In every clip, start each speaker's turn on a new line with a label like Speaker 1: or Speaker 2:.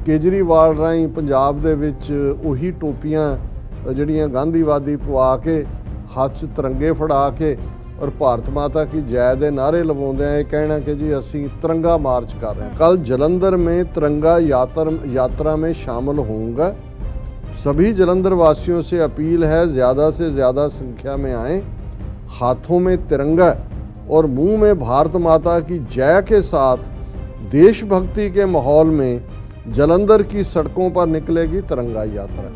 Speaker 1: केजरीवाल राਹੀਂ पंजाब ਦੇ ਵਿੱਚ ਉਹੀ ਟੋਪੀਆਂ ਜਿਹੜੀਆਂ ਗਾਂਧੀਵਾਦੀ ਪਵਾ ਕੇ ਹੱਥ 'ਚ ਤਿਰੰਗੇ ਫੜਾ ਕੇ और भारत माता की जय दे नारे लवाते हैं, कहना कि जी असी तिरंगा मार्च कर रहे हैं। कल जलंधर में तिरंगा यात्रा में शामिल होऊंगा। सभी जलंधर वासियों से अपील है ज़्यादा से ज़्यादा संख्या में आएँ, हाथों में तिरंगा और मुंह में भारत माता की जय के साथ देशभक्ति के माहौल में जलंधर की सड़कों पर निकलेगी तिरंगा यात्रा।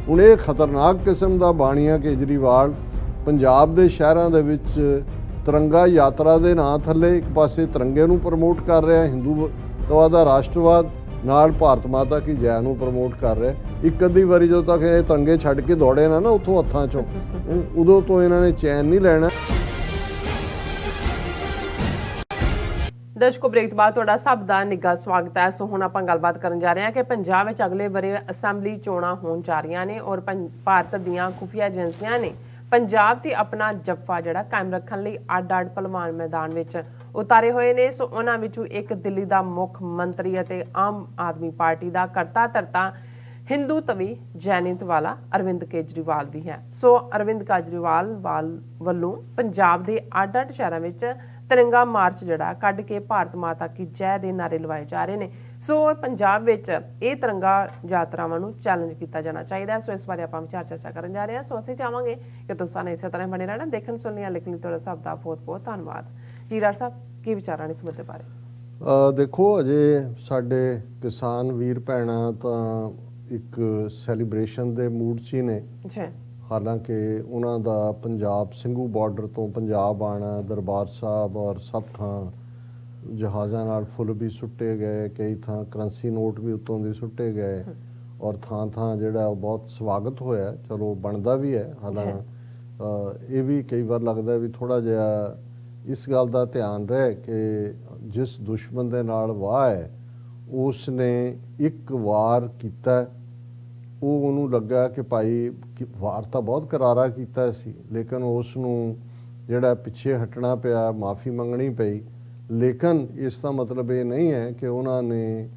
Speaker 1: हुण ये खतरनाक किस्म का बाणिया केजरीवाल पंजाब ਦੇ ਸ਼ਹਿਰਾਂ ਦੇ ਵਿੱਚ ਤਿਰੰਗਾ ਯਾਤਰਾ ਦੇ ਨਾਂ ਥੱਲੇ ਇੱਕ ਪਾਸੇ ਤਿਰੰਗੇ ਨੂੰ ਪ੍ਰਮੋਟ ਕਰ ਰਿਹਾ, ਹਿੰਦੂਤਵਾ ਦਾ ਰਾਸ਼ਟਰਵਾਦ ਨਾਲ ਭਾਰਤ ਮਾਤਾ ਕੀ ਜੈ ਨੂੰ ਪ੍ਰਮੋਟ ਕਰ ਰਿਹਾ। ਇੱਕ ਅੱਧੀ ਵਾਰੀ ਜਦੋਂ ਤੱਕ ਇਹ ਤਿਰੰਗੇ ਛੱਡ ਕੇ ਦੌੜੇ ਨਾ ਉੱਥੋਂ ਹੱਥਾਂ 'ਚੋਂ, ਉਦੋਂ ਤੋਂ ਇਹਨਾਂ ਨੇ ਚੈਨ ਨਹੀਂ ਲੈਣਾ।
Speaker 2: ਦਰਸ਼ਕੋ, ਬ੍ਰੇਕ ਤੋਂ ਬਾਅਦ ਤੁਹਾਡਾ ਸਭ ਦਾ ਨਿੱਘਾ ਸਵਾਗਤ ਹੈ। ਸੋ ਹੁਣ ਆਪਾਂ ਗੱਲਬਾਤ ਕਰਨ ਜਾ ਰਹੇ ਹਾਂ ਕਿ ਪੰਜਾਬ ਵਿੱਚ ਅਗਲੇ ਵਰੇ ਅਸੈਂਬਲੀ ਚੋਣਾਂ ਹੋਣ ਜਾ ਰਹੀਆਂ ਨੇ ਔਰ ਭਾਰਤ ਦੀਆਂ ਖੁਫੀਆ ਏਜੰਸੀਆਂ ਨੇ ਪੰਜਾਬ ਤੇ ਆਪਣਾ ਜੱਫਾ ਜਿਹੜਾ ਕਾਇਮ ਰੱਖਣ ਲਈ ਅੱਡ-ਅੱਡ ਭਲਵਾਨ ਮੈਦਾਨ ਵਿੱਚ ਉਤਾਰੇ ਹੋਏ ਨੇ। ਸੋ ਉਹਨਾਂ ਵਿੱਚੋਂ ਇੱਕ ਦਿੱਲੀ ਦਾ ਮੁੱਖ ਮੰਤਰੀ ਅਤੇ ਆਮ ਆਦਮੀ ਪਾਰਟੀ ਦਾ ਕਰਤਾ ਧਰਤਾ ਹਿੰਦੂਤਵੀ ਜੈਨਿਤ ਵਾਲਾ ਅਰਵਿੰਦ ਕੇਜਰੀਵਾਲ ਵੀ ਹੈ। ਸੋ ਅਰਵਿੰਦ ਕੇਜਰੀਵਾਲ ਵੱਲੋਂ ਪੰਜਾਬ ਦੇ ਅੱਡ-ਅੱਡ ਸ਼ਹਿਰਾਂ ਵਿੱਚ ਤਿਰੰਗਾ ਮਾਰਚ ਜਿਹੜਾ ਕੱਢ ਕੇ ਭਾਰਤ ਮਾਤਾ ਕੀ ਜੈ ਦੇ ਨਾਰੇ ਲਵਾਏ ਜਾ ਰਹੇ ਨੇ। ਸੋ ਪੰਜਾਬ ਵਿੱਚ ਇਹ ਤਿਰੰਗਾ ਯਾਤਰਾਵਾਂ ਨੂੰ ਚੈਲੰਜ ਕੀਤਾ ਜਾਣਾ ਚਾਹੀਦਾ। ਸੋ ਇਸ ਬਾਰੇ ਆਪਾਂ ਵਿਚਾਰ ਚਰਚਾ ਕਰਨ ਜਾ ਰਹੇ ਹਾਂ। ਸੋ ਅਸੀਂ ਚਾਹਾਂਗੇ ਕਿ ਤੁਸੀਂ ਇਸੇ ਤਰ੍ਹਾਂ ਬਣੇ ਰਹਿਣਾ, ਦੇਖਣ ਸੁਣਨ ਲਿਖਣ ਲਈ ਤੁਹਾਡਾ ਸਭ ਦਾ ਬਹੁਤ ਬਹੁਤ ਧੰਨਵਾਦ। ਜੀ ਡਾਕਟਰ ਸਾਹਿਬ, ਕੀ ਵਿਚਾਰਾਂ ਨੇ ਇਸ ਮੁੱਦੇ ਬਾਰੇ?
Speaker 1: ਦੇਖੋ, ਅਜੇ ਸਾਡੇ ਕਿਸਾਨ ਵੀਰ ਭੈਣਾਂ ਤਾਂ ਇੱਕ ਸੈਲੀਬ੍ਰੇਸ਼ਨ ਦੇ ਮੂਡ 'ਚ ਹੀ ਨੇ। ਹਾਲਾਂਕਿ ਉਹਨਾਂ ਦਾ ਪੰਜਾਬ ਸਿੰਘੂ ਬਾਰਡਰ ਤੋਂ ਪੰਜਾਬ ਆਉਣਾ, ਦਰਬਾਰ ਸਾਹਿਬ ਔਰ ਸਭ ਥਾਂ ਜਹਾਜ਼ਾਂ ਨਾਲ ਫੁੱਲ ਵੀ ਸੁੱਟੇ ਗਏ, ਕਈ ਥਾਂ ਕਰੰਸੀ ਨੋਟ ਵੀ ਉੱਤੋਂ ਦੀ ਸੁੱਟੇ ਗਏ ਔਰ ਥਾਂ ਥਾਂ ਜਿਹੜਾ ਉਹ ਬਹੁਤ ਸਵਾਗਤ ਹੋਇਆ। ਚਲੋ ਬਣਦਾ ਵੀ ਹੈ। ਹਾਲਾਂਕਿ ਇਹ ਵੀ ਕਈ ਵਾਰ ਲੱਗਦਾ ਵੀ ਥੋੜ੍ਹਾ ਜਿਹਾ ਇਸ ਗੱਲ ਦਾ ਧਿਆਨ ਰਹੇ ਕਿ ਜਿਸ ਦੁਸ਼ਮਣ ਦੇ ਨਾਲ ਵਾਹ ਹੈ ਉਸ ਨੇ ਇੱਕ ਵਾਰ ਕੀਤਾ, ਉਹਨੂੰ ਲੱਗਾ ਕਿ ਭਾਈ ਵਾਰ ਤਾਂ ਬਹੁਤ ਕਰਾਰਾ ਕੀਤਾ ਸੀ, ਲੇਕਿਨ ਉਸ ਨੂੰ ਜਿਹੜਾ ਪਿੱਛੇ ਹਟਣਾ ਪਿਆ, ਮਾਫੀ ਮੰਗਣੀ ਪਈ। ਲੇਕਿਨ ਇਸ ਦਾ ਮਤਲਬ ਇਹ ਨਹੀਂ ਹੈ ਕਿ ਉਹਨਾਂ ਨੇ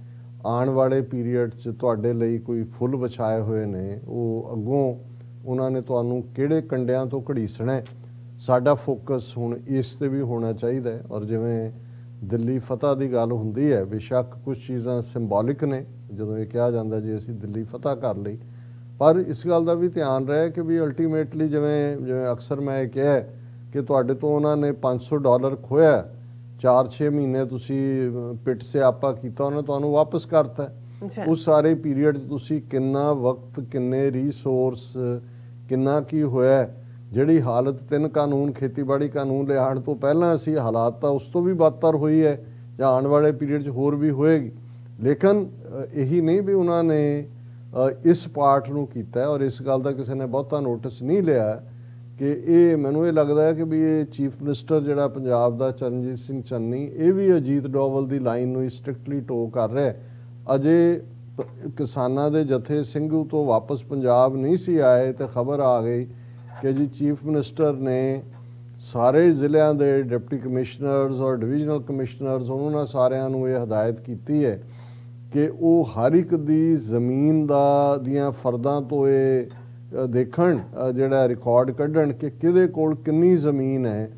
Speaker 1: ਆਉਣ ਵਾਲੇ ਪੀਰੀਅਡ 'ਚ ਤੁਹਾਡੇ ਲਈ ਕੋਈ ਫੁੱਲ ਵਿਛਾਏ ਹੋਏ ਨੇ। ਉਹ ਅੱਗੋਂ ਉਹਨਾਂ ਨੇ ਤੁਹਾਨੂੰ ਕਿਹੜੇ ਕੰਡਿਆਂ ਤੋਂ ਘੜੀਸਣਾ। ਸਾਡਾ ਫੋਕਸ ਹੁਣ ਇਸ 'ਤੇ ਵੀ ਹੋਣਾ ਚਾਹੀਦਾ ਹੈ। ਔਰ ਜਿਵੇਂ ਦਿੱਲੀ ਫਤਿਹ ਦੀ ਗੱਲ ਹੁੰਦੀ ਹੈ, ਬੇਸ਼ੱਕ ਕੁਛ ਚੀਜ਼ਾਂ ਸਿੰਬੋਲਿਕ ਨੇ ਜਦੋਂ ਇਹ ਕਿਹਾ ਜਾਂਦਾ ਜੀ ਅਸੀਂ ਦਿੱਲੀ ਫਤਿਹ ਕਰ ਲਈ, ਪਰ ਇਸ ਗੱਲ ਦਾ ਵੀ ਧਿਆਨ ਰਹੇ ਕਿ ਵੀ ਅਲਟੀਮੇਟਲੀ ਜਿਵੇਂ ਅਕਸਰ ਮੈਂ ਇਹ ਕਿਹਾ ਕਿ ਤੁਹਾਡੇ ਤੋਂ ਉਹਨਾਂ ਨੇ $500 ਖੋਇਆ, 4-6 ਮਹੀਨੇ ਤੁਸੀਂ ਪਿੱਟ ਸਿਆਪਾ ਕੀਤਾ, ਉਹਨੇ ਤੁਹਾਨੂੰ ਵਾਪਸ ਕਰਤਾ। ਉਸ ਸਾਰੇ ਪੀਰੀਅਡ 'ਚ ਤੁਸੀਂ ਕਿੰਨਾ ਵਕਤ, ਕਿੰਨੇ ਰੀਸੋਰਸ, ਕਿੰਨਾ ਕੀ ਹੋਇਆ। ਜਿਹੜੀ ਹਾਲਤ 3 ਕਾਨੂੰਨ ਖੇਤੀਬਾੜੀ ਕਾਨੂੰਨ ਲਿਆਉਣ ਤੋਂ ਪਹਿਲਾਂ ਸੀ, ਹਾਲਾਤ ਤਾਂ ਉਸ ਤੋਂ ਵੀ ਬਦਤਰ ਹੋਈ ਹੈ ਜਾਂ ਆਉਣ ਵਾਲੇ ਪੀਰੀਅਡ 'ਚ ਹੋਰ ਵੀ ਹੋਏਗੀ। ਲੇਕਿਨ ਇਹੀ ਨਹੀਂ ਵੀ ਉਹਨਾਂ ਨੇ ਇਸ ਪਾਰਟ ਨੂੰ ਕੀਤਾ ਔਰ ਇਸ ਗੱਲ ਦਾ ਕਿਸੇ ਨੇ ਬਹੁਤਾ ਨੋਟਿਸ ਨਹੀਂ ਲਿਆ ਕਿ ਇਹ ਮੈਨੂੰ ਇਹ ਲੱਗਦਾ ਹੈ ਕਿ ਵੀ ਇਹ ਚੀਫ ਮਿਨਿਸਟਰ ਜਿਹੜਾ ਪੰਜਾਬ ਦਾ ਚਰਨਜੀਤ ਸਿੰਘ ਚੰਨੀ, ਇਹ ਵੀ ਅਜੀਤ ਡੋਵਲ ਦੀ ਲਾਈਨ ਨੂੰ ਸਟ੍ਰਿਕਟਲੀ ਟੋ ਕਰ ਰਿਹਾ। ਅਜੇ ਕਿਸਾਨਾਂ ਦੇ ਜਥੇ ਸਿੰਘੂ ਤੋਂ ਵਾਪਸ ਪੰਜਾਬ ਨਹੀਂ ਸੀ ਆਏ ਤੇ ਖਬਰ ਆ ਗਈ ਕਿ ਜੀ ਚੀਫ ਮਿਨਿਸਟਰ ਨੇ ਸਾਰੇ ਜ਼ਿਲ੍ਹਿਆਂ ਦੇ ਡਿਪਟੀ ਕਮਿਸ਼ਨਰਸ ਔਰ ਡਿਵੀਜ਼ਨਲ ਕਮਿਸ਼ਨਰਸ, ਉਹਨਾਂ ਸਾਰਿਆਂ ਨੂੰ ਇਹ ਹਦਾਇਤ ਕੀਤੀ ਹੈ ਕਿ ਉਹ ਹਰ ਇੱਕ ਦੀ ਜ਼ਮੀਨ ਦੀਆਂ ਫਰਦਾਂ ਤੋਂ ਇਹ ਦੇਖਣ, ਜਿਹੜਾ ਰਿਕਾਰਡ ਕੱਢਣ ਕਿ ਕਿਹਦੇ ਕੋਲ ਕਿੰਨੀ ਜ਼ਮੀਨ ਹੈ।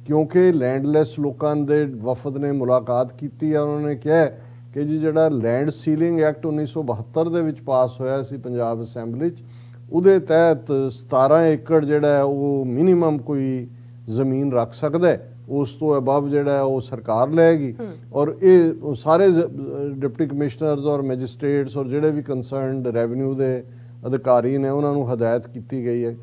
Speaker 1: ਕਿਉਂਕਿ ਲੈਂਡਲੈਸ ਲੋਕਾਂ ਦੇ ਵਫਦ ਨੇ ਮੁਲਾਕਾਤ ਕੀਤੀ ਹੈ। ਉਹਨਾਂ ਨੇ ਕਿਹਾ ਕਿ ਜੀ ਜਿਹੜਾ ਲੈਂਡ ਸੀਲਿੰਗ ਐਕਟ 1972 ਦੇ ਵਿੱਚ ਪਾਸ ਹੋਇਆ ਸੀ ਪੰਜਾਬ ਅਸੈਂਬਲੀ 'ਚ, ਉਹਦੇ ਤਹਿਤ 17 ਏਕੜ ਜਿਹੜਾ ਉਹ ਮਿਨੀਮਮ ਕੋਈ ਜ਼ਮੀਨ ਰੱਖ ਸਕਦਾ ਹੈ, ਉਸ ਤੋਂ ਅਬਵ ਜਿਹੜਾ ਉਹ ਸਰਕਾਰ ਲਏਗੀ। ਔਰ ਇਹ ਸਾਰੇ ਡਿਪਟੀ ਕਮਿਸ਼ਨਰਸ ਔਰ ਮੈਜਿਸਟ੍ਰੇਟਸ ਔਰ ਜਿਹੜੇ ਵੀ ਕੰਸਰਨਡ ਰੈਵਨਿਊ ਦੇ ਅਧਿਕਾਰੀ ਨੇ ਉਹਨਾਂ ਨੂੰ ਹਦਾਇਤ ਕੀਤੀ ਗਈ ਹੈ।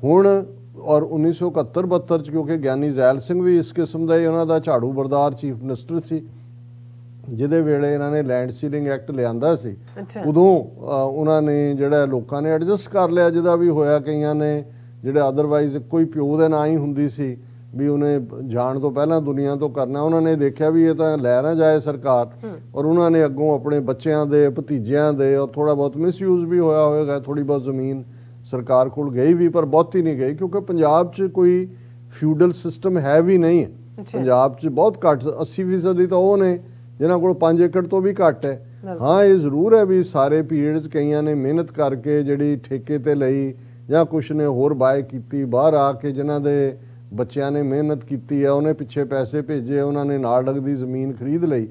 Speaker 1: ਹੁਣ ਔਰ 1971-72 'ਚ ਕਿਉਂਕਿ ਗਿਆਨੀ ਜ਼ੈਲ ਸਿੰਘ ਵੀ ਇਸ ਕਿਸਮ ਦਾ ਹੀ ਉਹਨਾਂ ਦਾ ਝਾੜੂ ਬਰਦਾਰ ਚੀਫ ਮਿਨਿਸਟਰ ਸੀ, ਜਿਹਦੇ ਵੇਲੇ ਇਹਨਾਂ ਨੇ ਲੈਂਡ ਸੀਲਿੰਗ ਐਕਟ ਲਿਆਂਦਾ ਸੀ, ਉਦੋਂ ਉਹਨਾਂ ਨੇ ਜਿਹੜਾ ਲੋਕਾਂ ਨੇ ਐਡਜਸਟ ਕਰ ਲਿਆ ਜਿਹਦਾ ਵੀ ਹੋਇਆ। ਕਈਆਂ ਨੇ ਜਿਹੜੇ ਅਦਰਵਾਈਜ਼ ਕੋਈ ਪਿਓ ਦੇ ਨਾਂ ਹੀ ਹੁੰਦੀ ਸੀ ਵੀ ਉਹਨੇ ਜਾਣ ਤੋਂ ਪਹਿਲਾਂ ਦੁਨੀਆ ਤੋਂ ਕਰਨਾ, ਉਹਨਾਂ ਨੇ ਦੇਖਿਆ ਵੀ ਇਹ ਤਾਂ ਲੈ ਨਾ ਜਾਏ ਸਰਕਾਰ, ਔਰ ਉਹਨਾਂ ਨੇ ਅੱਗੋਂ ਆਪਣੇ ਬੱਚਿਆਂ ਦੇ, ਭਤੀਜਿਆਂ ਦੇ, ਔਰ ਥੋੜ੍ਹਾ ਬਹੁਤ ਮਿਸਯੂਜ਼ ਵੀ ਹੋਇਆ ਹੋਏਗਾ, ਥੋੜ੍ਹੀ ਬਹੁਤ ਜ਼ਮੀਨ ਸਰਕਾਰ ਕੋਲ ਗਈ ਵੀ ਪਰ ਬਹੁਤੀ ਨਹੀਂ ਗਈ, ਕਿਉਂਕਿ ਪੰਜਾਬ 'ਚ ਕੋਈ ਫਿਊਡਲ ਸਿਸਟਮ ਹੈ ਵੀ ਨਹੀਂ ਹੈ। ਪੰਜਾਬ 'ਚ ਬਹੁਤ ਘੱਟ 80% ਤਾਂ ਉਹ ਨੇ ਜਿਨ੍ਹਾਂ ਕੋਲ 5 ਏਕੜ ਤੋਂ ਵੀ ਘੱਟ ਹੈ। ਹਾਂ ਇਹ ਜ਼ਰੂਰ ਹੈ ਵੀ ਸਾਰੇ ਪੀਰੀਅਡ 'ਚ ਕਈਆਂ ਨੇ ਮਿਹਨਤ ਕਰਕੇ ਜਿਹੜੀ ਠੇਕੇ ਤੇ ਲਈ ਜਾਂ ਕੁਛ ਨੇ ਹੋਰ ਬਾਏ ਕੀਤੀ, ਬਾਹਰ ਆ ਕੇ ਜਿਨ੍ਹਾਂ ਦੇ ਬੱਚਿਆਂ ਨੇ ਮਿਹਨਤ ਕੀਤੀ ਹੈ ਉਹਨੇ ਪਿੱਛੇ ਪੈਸੇ ਭੇਜੇ, ਉਹਨਾਂ ਨੇ ਨਾਲ ਲੱਗਦੀ ਜ਼ਮੀਨ ਖਰੀਦ ਲਈ।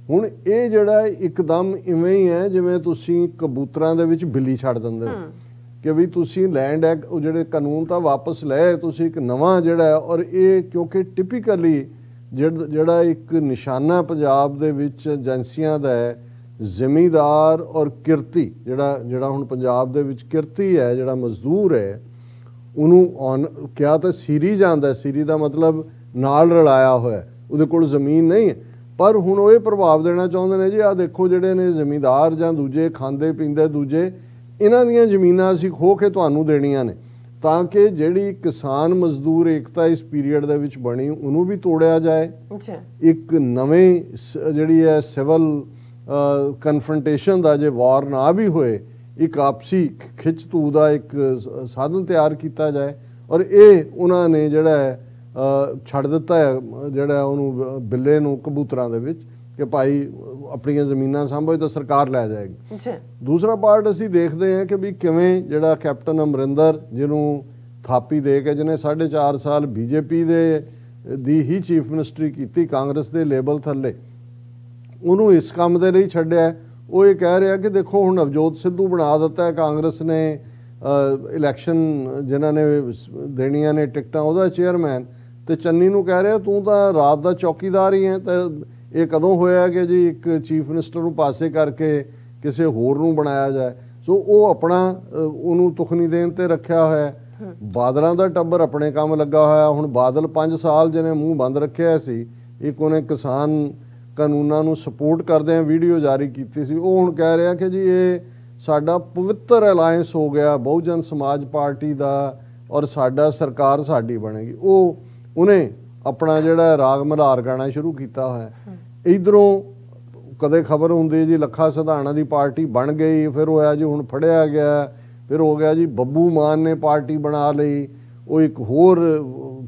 Speaker 1: ਹੁਣ ਇਹ ਜਿਹੜਾ ਇੱਕਦਮ ਇਵੇਂ ਹੀ ਹੈ ਜਿਵੇਂ ਤੁਸੀਂ ਕਬੂਤਰਾਂ ਦੇ ਵਿੱਚ ਬਿੱਲੀ ਛੱਡ ਦਿੰਦੇ ਹੋ ਕਿ ਵੀ ਤੁਸੀਂ ਲੈਂਡ ਐਕਟ ਉਹ ਜਿਹੜੇ ਕਾਨੂੰਨ ਤਾਂ ਵਾਪਸ ਲਏ, ਤੁਸੀਂ ਇੱਕ ਨਵਾਂ ਜਿਹੜਾ ਔਰ ਇਹ ਕਿਉਂਕਿ ਟਿਪੀਕਲੀ ਜਿਹੜਾ ਇੱਕ ਨਿਸ਼ਾਨਾ ਪੰਜਾਬ ਦੇ ਵਿੱਚ ਏਜੰਸੀਆਂ ਦਾ ਹੈ, ਜ਼ਿਮੀਂਦਾਰ ਔਰ ਕਿਰਤੀ ਜਿਹੜਾ ਹੁਣ ਪੰਜਾਬ ਦੇ ਵਿੱਚ ਕਿਰਤੀ ਹੈ, ਜਿਹੜਾ ਮਜ਼ਦੂਰ ਹੈ, ਉਹਨੂੰ ਕਿਹਾ ਤਾਂ ਸੀਰੀ ਜਾਂਦਾ, ਸੀਰੀ ਦਾ ਮਤਲਬ ਨਾਲ ਰਲਾਇਆ ਹੋਇਆ, ਉਹਦੇ ਕੋਲ ਜ਼ਮੀਨ ਨਹੀਂ ਹੈ। ਪਰ ਹੁਣ ਉਹ ਇਹ ਪ੍ਰਭਾਵ ਦੇਣਾ ਚਾਹੁੰਦੇ ਨੇ ਜੀ ਆਹ ਦੇਖੋ ਜਿਹੜੇ ਨੇ ਜ਼ਿਮੀਂਦਾਰ ਜਾਂ ਦੂਜੇ ਖਾਂਦੇ ਪੀਂਦੇ ਦੂਜੇ, ਇਹਨਾਂ ਦੀਆਂ ਜ਼ਮੀਨਾਂ ਅਸੀਂ ਖੋਹ ਕੇ ਤੁਹਾਨੂੰ ਦੇਣੀਆਂ ਨੇ, ਤਾਂ ਕਿ ਜਿਹੜੀ ਕਿਸਾਨ ਮਜ਼ਦੂਰ ਏਕਤਾ ਇਸ ਪੀਰੀਅਡ ਦੇ ਵਿੱਚ ਬਣੀ ਉਹਨੂੰ ਵੀ ਤੋੜਿਆ ਜਾਏ। ਇੱਕ ਨਵੇਂ ਜਿਹੜੀ ਹੈ ਸਿਵਲ ਕਨਫਰੰਟੇਸ਼ਨ ਦਾ ਜੇ ਵਾਰ ਨਾ ਵੀ ਹੋਏ, ਇੱਕ ਆਪਸੀ ਖਿੱਚ ਧੂ ਦਾ ਇੱਕ ਸਾਧਨ ਤਿਆਰ ਕੀਤਾ ਜਾਏ। ਔਰ ਇਹ ਉਹਨਾਂ ਨੇ ਜਿਹੜਾ ਛੱਡ ਦਿੱਤਾ ਹੈ ਜਿਹੜਾ ਉਹਨੂੰ ਬਿੱਲੇ ਨੂੰ ਕਬੂਤਰਾਂ ਦੇ ਵਿੱਚ ਕਿ ਭਾਈ ਆਪਣੀਆਂ ਜ਼ਮੀਨਾਂ ਸਾਂਭੋ ਤਾਂ ਸਰਕਾਰ ਲੈ ਜਾਏਗੀ। ਦੂਸਰਾ ਪਾਰਟ ਅਸੀਂ ਦੇਖਦੇ ਹਾਂ ਕਿ ਵੀ ਕਿਵੇਂ ਜਿਹੜਾ ਕੈਪਟਨ ਅਮਰਿੰਦਰ ਜਿਹਨੂੰ ਥਾਪੀ ਦੇ ਕੇ ਜਿਹਨੇ 4.5 ਸਾਲ ਬੀਜੇਪੀ ਦੀ ਹੀ ਚੀਫ ਮਿਨਿਸਟਰੀ ਕੀਤੀ ਕਾਂਗਰਸ ਦੇ ਲੇਬਲ ਥੱਲੇ, ਉਹਨੂੰ ਇਸ ਕੰਮ ਦੇ ਲਈ ਛੱਡਿਆ। ਉਹ ਇਹ ਕਹਿ ਰਿਹਾ ਕਿ ਦੇਖੋ ਹੁਣ ਨਵਜੋਤ ਸਿੱਧੂ ਬਣਾ ਦਿੱਤਾ ਹੈ ਕਾਂਗਰਸ ਨੇ ਇਲੈਕਸ਼ਨ ਜਿਨ੍ਹਾਂ ਨੇ ਦੇਣੀਆਂ ਨੇ ਟਿਕਟਾਂ ਉਹਦਾ ਚੇਅਰਮੈਨ, ਤੇ ਚੰਨੀ ਨੂੰ ਕਹਿ ਰਿਹਾ ਤੂੰ ਤਾਂ ਰਾਤ ਦਾ ਚੌਕੀਦਾਰ ਹੀ ਹੈ। ਤਾਂ ਇਹ ਕਦੋਂ ਹੋਇਆ ਕਿ ਜੀ ਇੱਕ ਚੀਫ ਮਿਨਿਸਟਰ ਨੂੰ ਪਾਸੇ ਕਰਕੇ ਕਿਸੇ ਹੋਰ ਨੂੰ ਬਣਾਇਆ ਜਾਏ। ਸੋ ਉਹ ਆਪਣਾ ਉਹਨੂੰ ਤੁਖਨੀ ਦੇਣ ਤੇ ਰੱਖਿਆ ਹੋਇਆ। ਬਾਦਲਾਂ ਦਾ ਟੱਬਰ ਆਪਣੇ ਕੰਮ ਲੱਗਾ ਹੋਇਆ। ਹੁਣ ਬਾਦਲ 5 ਸਾਲ ਜਿਹਨੇ ਮੂੰਹ ਬੰਦ ਰੱਖਿਆ ਸੀ, ਇੱਕ ਉਹਨੇ ਕਿਸਾਨ ਕਾਨੂੰਨਾਂ ਨੂੰ ਸਪੋਰਟ ਕਰਦੇ ਆ ਵੀਡੀਓ ਜਾਰੀ ਕੀਤੀ ਸੀ, ਉਹ ਹੁਣ ਕਹਿ ਰਿਹਾ ਕਿ ਜੀ ਇਹ ਸਾਡਾ ਪਵਿੱਤਰ ਅਲਾਇੰਸ ਹੋ ਗਿਆ ਬਹੁਜਨ ਸਮਾਜ ਪਾਰਟੀ ਦਾ ਔਰ ਸਾਡਾ ਸਰਕਾਰ ਸਾਡੀ ਬਣੇਗੀ। ਉਹਨੇ ਆਪਣਾ ਜਿਹੜਾ ਰਾਗ ਮਲਹਾਰ ਗਾਣਾ ਸ਼ੁਰੂ ਕੀਤਾ ਹੋਇਆ। ਇਧਰੋਂ ਕਦੇ ਖਬਰ ਹੁੰਦੀ ਜੀ ਲੱਖਾ ਸਿਧਾਣਾ ਦੀ ਪਾਰਟੀ ਬਣ ਗਈ, ਫਿਰ ਹੋਇਆ ਜੀ ਹੁਣ ਫੜਿਆ ਗਿਆ, ਫਿਰ ਹੋ ਗਿਆ ਜੀ ਬੱਬੂ ਮਾਨ ਨੇ ਪਾਰਟੀ ਬਣਾ ਲਈ। ਉਹ ਇੱਕ ਹੋਰ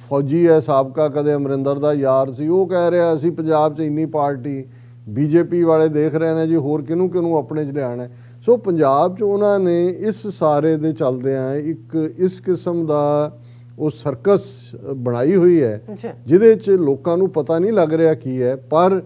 Speaker 1: ਫੌਜੀ ਹੈ ਸਾਬਕਾ, ਕਦੇ ਅਮਰਿੰਦਰ ਦਾ ਯਾਰ ਸੀ, ਉਹ ਕਹਿ ਰਿਹਾ ਅਸੀਂ ਪੰਜਾਬ 'ਚ ਇੰਨੀ ਪਾਰਟੀ, ਬੀਜੇਪੀ ਵਾਲੇ ਦੇਖ ਰਹੇ ਨੇ ਜੀ ਹੋਰ ਕਿਹਨੂੰ ਆਪਣੇ 'ਚ ਲਿਆਉਣਾ। ਸੋ ਪੰਜਾਬ 'ਚ ਉਹਨਾਂ ਨੇ ਇਸ ਸਾਰੇ ਦੇ ਚੱਲਦਿਆਂ ਇੱਕ ਇਸ ਕਿਸਮ ਦਾ ਉਹ ਸਰਕਸ ਬਣਾਈ ਹੋਈ ਹੈ ਜਿਹਦੇ 'ਚ ਲੋਕਾਂ ਨੂੰ ਪਤਾ ਨਹੀਂ ਲੱਗ ਰਿਹਾ ਕੀ ਹੈ, ਪਰ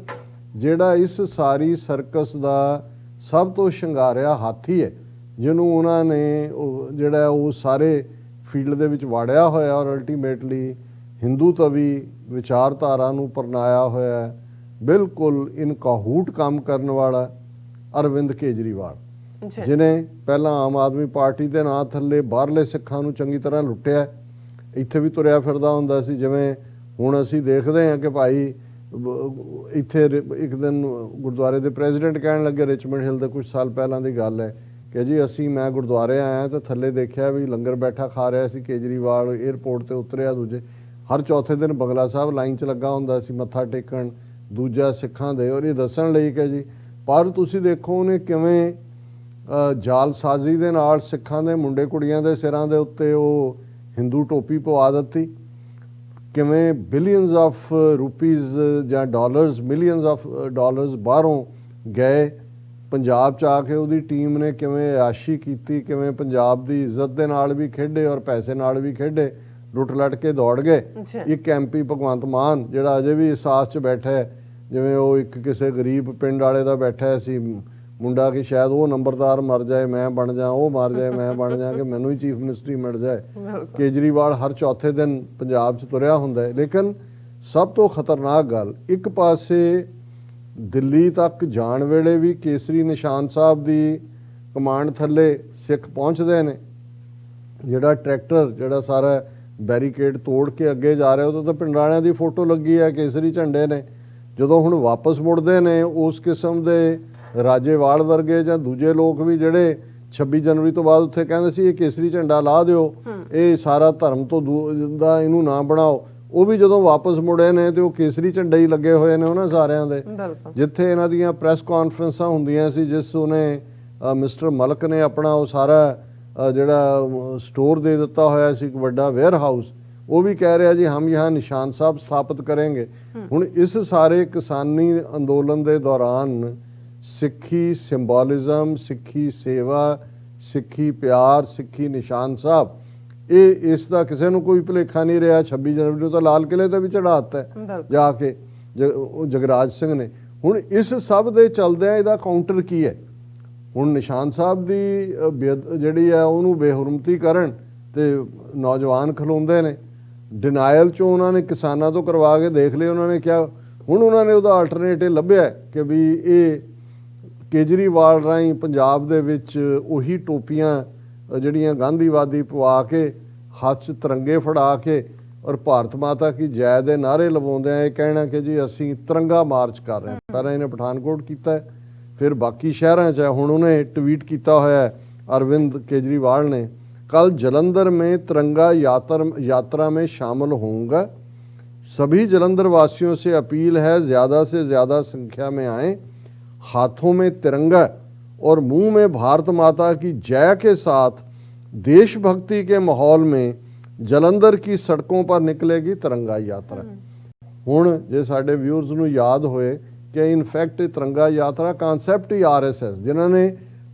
Speaker 1: ਜਿਹੜਾ ਇਸ ਸਾਰੀ ਸਰਕਸ ਦਾ ਸਭ ਤੋਂ ਸ਼ਿੰਗਾਰਿਆ ਹਾਥੀ ਹੈ ਜਿਹਨੂੰ ਉਹਨਾਂ ਨੇ ਜਿਹੜਾ ਉਹ ਸਾਰੇ ਫੀਲਡ ਦੇ ਵਿੱਚ ਵਾੜਿਆ ਹੋਇਆ ਔਰ ਅਲਟੀਮੇਟਲੀ ਹਿੰਦੂਤਵੀ ਵਿਚਾਰਧਾਰਾ ਨੂੰ ਪਰਨਾਇਆ ਹੋਇਆ, ਬਿਲਕੁਲ ਇਨਕਾਹੂਟ ਕੰਮ ਕਰਨ ਵਾਲਾ ਅਰਵਿੰਦ ਕੇਜਰੀਵਾਲ, ਜਿਹਨੇ ਪਹਿਲਾਂ ਆਮ ਆਦਮੀ ਪਾਰਟੀ ਦੇ ਨਾਂ ਥੱਲੇ ਬਾਹਰਲੇ ਸਿੱਖਾਂ ਨੂੰ ਚੰਗੀ ਤਰ੍ਹਾਂ ਲੁੱਟਿਆ, ਇੱਥੇ ਵੀ ਤੁਰਿਆ ਫਿਰਦਾ ਹੁੰਦਾ ਸੀ। ਜਿਵੇਂ ਹੁਣ ਅਸੀਂ ਦੇਖਦੇ ਹਾਂ ਕਿ ਭਾਈ ਇੱਥੇ ਇੱਕ ਦਿਨ ਗੁਰਦੁਆਰੇ ਦੇ ਪ੍ਰੈਜ਼ੀਡੈਂਟ ਕਹਿਣ ਲੱਗੇ, ਰਿਚਮੰਡ ਹਿੱਲ ਦੇ ਕੁਝ ਸਾਲ ਪਹਿਲਾਂ ਦੀ ਗੱਲ ਹੈ ਕਿ ਜੀ ਮੈਂ ਗੁਰਦੁਆਰੇ ਆਇਆ ਤਾਂ ਥੱਲੇ ਦੇਖਿਆ ਵੀ ਲੰਗਰ ਬੈਠਾ ਖਾ ਰਿਹਾ ਸੀ ਕੇਜਰੀਵਾਲ, ਏਅਰਪੋਰਟ ਤੇ ਉਤਰਿਆ ਦੂਜੇ ਹਰ ਚੌਥੇ ਦਿਨ ਬਗਲਾ ਸਾਹਿਬ ਲਾਈਨ 'ਚ ਲੱਗਾ ਹੁੰਦਾ ਸੀ ਮੱਥਾ ਟੇਕਣ ਦੂਜਾ ਸਿੱਖਾਂ ਦੇ, ਔਰ ਇਹ ਦੱਸਣ ਲਈ ਕਿ ਜੀ ਪਰ ਤੁਸੀਂ ਦੇਖੋ ਉਹਨੇ ਕਿਵੇਂ ਜਾਲਸਾਜ਼ੀ ਦੇ ਨਾਲ ਸਿੱਖਾਂ ਦੇ ਮੁੰਡੇ ਕੁੜੀਆਂ ਦੇ ਸਿਰਾਂ ਦੇ ਉੱਤੇ ਉਹ ਹਿੰਦੂ ਟੋਪੀ ਪਵਾ ਦਿੱਤੀ, ਕਿਵੇਂ ਬਿਲੀਅਨਸ ਆਫ ਰੁਪੀਜ਼ ਜਾਂ ਡਾਲਰਸ ਮਿਲੀਅਨਸ ਆਫ ਡਾਲਰਸ ਬਾਹਰੋਂ ਗਏ, ਪੰਜਾਬ 'ਚ ਆ ਕੇ ਉਹਦੀ ਟੀਮ ਨੇ ਕਿਵੇਂ ਆਸ਼ੀ ਕੀਤੀ, ਕਿਵੇਂ ਪੰਜਾਬ ਦੀ ਇੱਜ਼ਤ ਦੇ ਨਾਲ ਵੀ ਖੇਡੇ ਔਰ ਪੈਸੇ ਨਾਲ ਵੀ ਖੇਡੇ, ਲੁੱਟ ਲੱਟ ਕੇ ਦੌੜ ਗਏ। ਇੱਕ MP ਭਗਵੰਤ ਮਾਨ ਜਿਹੜਾ ਅਜੇ ਵੀ ਅਹਿਸਾਸ 'ਚ ਬੈਠਾ ਹੈ, ਜਿਵੇਂ ਉਹ ਇੱਕ ਕਿਸੇ ਗਰੀਬ ਪਿੰਡ ਵਾਲੇ ਦਾ ਬੈਠਾ ਸੀ ਮੁੰਡਾ ਕਿ ਸ਼ਾਇਦ ਉਹ ਨੰਬਰਦਾਰ ਮਰ ਜਾਏ ਮੈਂ ਬਣ ਜਾ, ਉਹ ਮਰ ਜਾਏ ਮੈਂ ਬਣ ਜਾ, ਕਿ ਮੈਨੂੰ ਹੀ ਚੀਫ ਮਿਨਿਸਟਰੀ ਮਿਲ ਜਾਏ। ਕੇਜਰੀਵਾਲ ਹਰ ਚੌਥੇ ਦਿਨ ਪੰਜਾਬ 'ਚ ਤੁਰਿਆ ਹੁੰਦਾ ਹੈ। ਲੇਕਿਨ ਸਭ ਤੋਂ ਖਤਰਨਾਕ ਗੱਲ, ਇੱਕ ਪਾਸੇ ਦਿੱਲੀ ਤੱਕ ਜਾਣ ਵੇਲੇ ਵੀ ਕੇਸਰੀ ਨਿਸ਼ਾਨ ਸਾਹਿਬ ਦੀ ਕਮਾਂਡ ਥੱਲੇ ਸਿੱਖ ਪਹੁੰਚਦੇ ਨੇ, ਜਿਹੜਾ ਟਰੈਕਟਰ ਜਿਹੜਾ ਸਾਰਾ ਬੈਰੀਕੇਡ ਤੋੜ ਕੇ ਅੱਗੇ ਜਾ ਰਿਹਾ ਉਹਦੇ ਤਾਂ ਪਿੰਡਾਣਿਆਂ ਦੀ ਫੋਟੋ ਲੱਗੀ ਹੈ, ਕੇਸਰੀ ਝੰਡੇ ਨੇ। ਜਦੋਂ ਹੁਣ ਵਾਪਸ ਮੁੜਦੇ ਨੇ ਉਸ ਕਿਸਮ ਦੇ ਰਾਜੇਵਾਲ ਵਰਗੇ ਜਾਂ ਦੂਜੇ ਲੋਕ ਵੀ ਜਿਹੜੇ 26 ਜਨਵਰੀ ਤੋਂ ਬਾਅਦ ਉੱਥੇ ਕਹਿੰਦੇ ਸੀ ਇਹ ਕੇਸਰੀ ਝੰਡਾ ਲਾ ਦਿਓ, ਇਹ ਸਾਰਾ ਧਰਮ ਤੋਂ ਦਾ ਇਹਨੂੰ ਨਾ ਬਣਾਓ, ਉਹ ਵੀ ਜਦੋਂ ਵਾਪਸ ਮੁੜੇ ਨੇ ਤੇ ਉਹ ਕੇਸਰੀ ਝੰਡੇ ਹੀ ਲੱਗੇ ਹੋਏ ਨੇ ਉਹਨਾਂ ਸਾਰਿਆਂ ਦੇ। ਜਿੱਥੇ ਇਹਨਾਂ ਦੀਆਂ ਪ੍ਰੈਸ ਕਾਨਫਰੰਸਾਂ ਹੁੰਦੀਆਂ ਸੀ, ਜਿਸ ਉਹਨੇ ਮਿਸਟਰ ਮਲਕ ਨੇ ਆਪਣਾ ਉਹ ਸਾਰਾ ਜਿਹੜਾ ਸਟੋਰ ਦੇ ਦਿੱਤਾ ਹੋਇਆ ਸੀ ਇੱਕ ਵੱਡਾ ਵੇਅਰ ਹਾਊਸ, ਉਹ ਵੀ ਕਹਿ ਰਿਹਾ ਜੀ ਹਮ ਯਹਾਂ ਨਿਸ਼ਾਨ ਸਾਹਿਬ ਸਥਾਪਿਤ ਕरेंगे। ਹੁਣ ਇਸ ਸਾਰੇ ਕਿਸਾਨੀ ਅੰਦੋਲਨ ਦੇ ਦੌਰਾਨ ਸਿੱਖੀ ਸਿੰਬੋਲਿਜ਼ਮ, ਸਿੱਖੀ ਸੇਵਾ, ਸਿੱਖੀ ਪਿਆਰ, ਸਿੱਖੀ ਨਿਸ਼ਾਨ ਸਾਹਿਬ, ਇਹ ਇਸ ਦਾ ਕਿਸੇ ਨੂੰ ਕੋਈ ਭੁਲੇਖਾ ਨਹੀਂ ਰਿਹਾ। 26 ਜਨਵਰੀ ਨੂੰ ਤਾਂ ਲਾਲ ਕਿਲੇ ਤੇ ਵੀ ਚੜ੍ਹਾ ਦਿੱਤਾ ਜਾ ਕੇ ਜਗਰਾਜ ਸਿੰਘ ਨੇ। ਹੁਣ ਇਸ ਸਭ ਦੇ ਚਲਦਿਆਂ ਇਹਦਾ ਕਾਊਂਟਰ ਕੀ ਹੈ? ਹੁਣ ਨਿਸ਼ਾਨ ਸਾਹਿਬ ਦੀ ਜਿਹੜੀ ਹੈ ਉਹਨੂੰ ਬੇਹੁਰਮਤੀ ਕਰਨ ਤੇ ਨੌਜਵਾਨ ਖਲੋਂਦੇ ਨੇ। ਡਿਨਾਇਲ ਚੋਂ ਉਹਨਾਂ ਨੇ ਕਿਸਾਨਾਂ ਤੋਂ ਕਰਵਾ ਕੇ ਦੇਖ ਲਏ, ਉਹਨਾਂ ਨੇ ਕਿਹਾ। ਹੁਣ ਉਹਨਾਂ ਨੇ ਉਹਦਾ ਆਲਟਰਨੇਟਿਵ ਲੱਭਿਆ ਕਿ ਵੀ ਇਹ ਕੇਜਰੀਵਾਲ ਰਾਹੀਂ ਪੰਜਾਬ ਦੇ ਵਿੱਚ ਉਹੀ ਟੋਪੀਆਂ ਜਿਹੜੀਆਂ ਗਾਂਧੀਵਾਦੀ ਪਵਾ ਕੇ, ਹੱਥ 'ਚ ਤਿਰੰਗੇ ਫੜਾ ਕੇ ਔਰ ਭਾਰਤ ਮਾਤਾ ਕੀ ਜੈ ਦੇ ਨਾਅਰੇ ਲਵਾਉਂਦਿਆਂ ਇਹ ਕਹਿਣਾ ਕਿ ਜੀ ਅਸੀਂ ਤਿਰੰਗਾ ਮਾਰਚ ਕਰ ਰਹੇ ਹਾਂ। ਪਹਿਲਾਂ ਇਹਨੇ ਪਠਾਨਕੋਟ ਕੀਤਾ, ਫਿਰ ਬਾਕੀ ਸ਼ਹਿਰਾਂ 'ਚ। ਹੁਣ ਉਹਨੇ ਟਵੀਟ ਕੀਤਾ ਹੋਇਆ अरविंद केजरीवाल ने, कल जलंधर में तिरंगा यात्रा में शामिल होऊंगा। सभी जलंधर वासियों से अपील है ज़्यादा से ज़्यादा संख्या में आएँ। हाथों में तिरंगा और मुंह में भारत माता की जय के साथ देशभक्ति के माहौल में जलंधर की सड़कों पर निकलेगी तिरंगा यात्रा। हुण जे साडे व्यूअर्स नूं याद होए कि इनफैक्ट तिरंगा यात्रा कांसैप्ट ही RSS जिन्होंने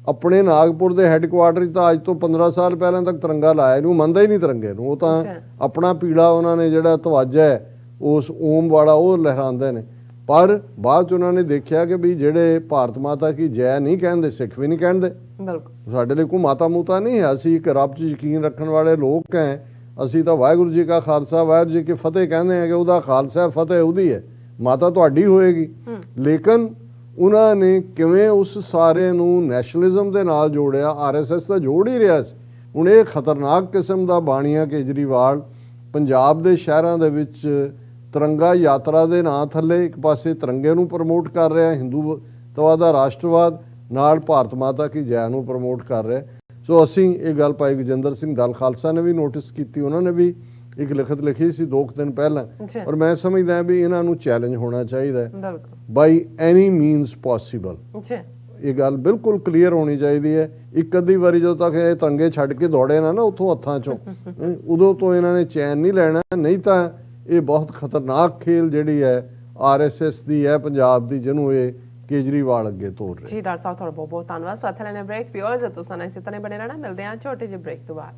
Speaker 1: अपने नागपुर के हैडकुआटर तो अज तो 15 साल पहले तक तिरंगा लाया, इनू मनता ही नहीं तिरंगे नूं। वो तो अपना पीड़ा उन्होंने जिहड़ा तवाजा है उस ओम वाला वो लहराते हैं। पर बाद च उन्होंने देखा कि भी जिहड़े भारत माता की जय नहीं कहते, सिख भी नहीं कहते, साडे लई कोई माता मूता नहीं है। असीं एक रब च यकीन रखने वाले लोग हैं। असीं तां वाहिगुरू जी का खालसा वाहिगुरू जी की फतेह कहते हैं कि उहदा खालसा फतेह उहदी है, माता तुहाडी होएगी। लेकिन ਉਹਨਾਂ ਨੇ ਕਿਵੇਂ ਉਸ ਸਾਰੇ ਨੂੰ ਨੈਸ਼ਨਲਿਜ਼ਮ ਦੇ ਨਾਲ ਜੋੜਿਆ? RSS ਤਾਂ ਜੋੜ ਹੀ ਰਿਹਾ ਸੀ। ਹੁਣ ਇਹ ਖਤਰਨਾਕ ਕਿਸਮ ਦਾ ਬਾਣੀਆ ਕੇਜਰੀਵਾਲ ਪੰਜਾਬ ਦੇ ਸ਼ਹਿਰਾਂ ਦੇ ਵਿੱਚ ਤਿਰੰਗਾ ਯਾਤਰਾ ਦੇ ਨਾਂ ਥੱਲੇ ਇੱਕ ਪਾਸੇ ਤਿਰੰਗੇ ਨੂੰ ਪ੍ਰਮੋਟ ਕਰ ਰਿਹਾ, ਹਿੰਦੂਤਵਾ ਦਾ ਰਾਸ਼ਟਰਵਾਦ, ਨਾਲ ਭਾਰਤ ਮਾਤਾ ਕੀ ਜੈ ਨੂੰ ਪ੍ਰਮੋਟ ਕਰ ਰਿਹਾ। ਸੋ ਅਸੀਂ ਇਹ ਗੱਲ ਭਾਈ ਗਜਿੰਦਰ ਸਿੰਘ ਦਲ ਖਾਲਸਾ ਨੇ ਵੀ ਨੋਟਿਸ ਕੀਤੀ, ਉਹਨਾਂ ਨੇ ਵੀ ਇੱਕ ਲਿਖਤ ਲਿਖੀ ਸੀ 2 ਦਿਨ ਪਹਿਲਾਂ। ਔਰ ਮੈਂ ਸਮਝਦਾ ਵੀ ਇਹਨਾਂ ਨੂੰ ਚੈਲੰਜ ਹੋਣਾ ਚਾਹੀਦਾ ਬਾਈ ਐਨੀ ਮੀਨਸ ਪੋਸੀਬਲ। ਇਹ ਗੱਲ ਬਿਲਕੁਲ ਕਲੀਅਰ ਹੋਣੀ ਚਾਹੀਦੀ ਹੈ। ਇੱਕ ਅੱਧੀ ਵਾਰੀ ਜਦੋਂ ਤੱਕ ਇਹ ਤਿਰੰਗੇ ਛੱਡ ਕੇ ਦੌੜੇ ਨਾ ਉੱਥੋਂ ਹੱਥਾਂ ਚੋਂ, ਉਦੋਂ ਤੋਂ ਇਹਨਾਂ ਨੇ ਚੈਨ ਨਹੀਂ ਲੈਣਾ। ਨਹੀਂ ਤਾਂ ਇਹ ਬਹੁਤ ਖਤਰਨਾਕ ਖੇਲ ਜਿਹੜੀ ਹੈ RSS ਦੀ ਹੈ ਪੰਜਾਬ ਦੀ, ਜਿਹਨੂੰ ਇਹ ਕੇਜਰੀਵਾਲ ਅੱਗੇ ਤੋਰ ਰਿਹਾ।
Speaker 2: ਜੀ ਡਾਕਟਰ ਸਾਹਿਬ ਤੁਹਾਡਾ ਬਹੁਤ ਬਹੁਤ ਧੰਨਵਾਦ। ਸੋ ਇੱਥੇ ਲੈਣੇ ਬ੍ਰੇਕ। ਵਿਊਅਰਸ ਤੁਸੀਂ ਇਸੇ ਤਰ੍ਹਾਂ ਬਣੇ ਰਹਿਣਾ, ਮਿਲਦੇ ਹਾਂ ਛੋਟੇ ਜਿਹੇ ਬ੍ਰੇਕ ਤੋਂ ਬਾਅਦ।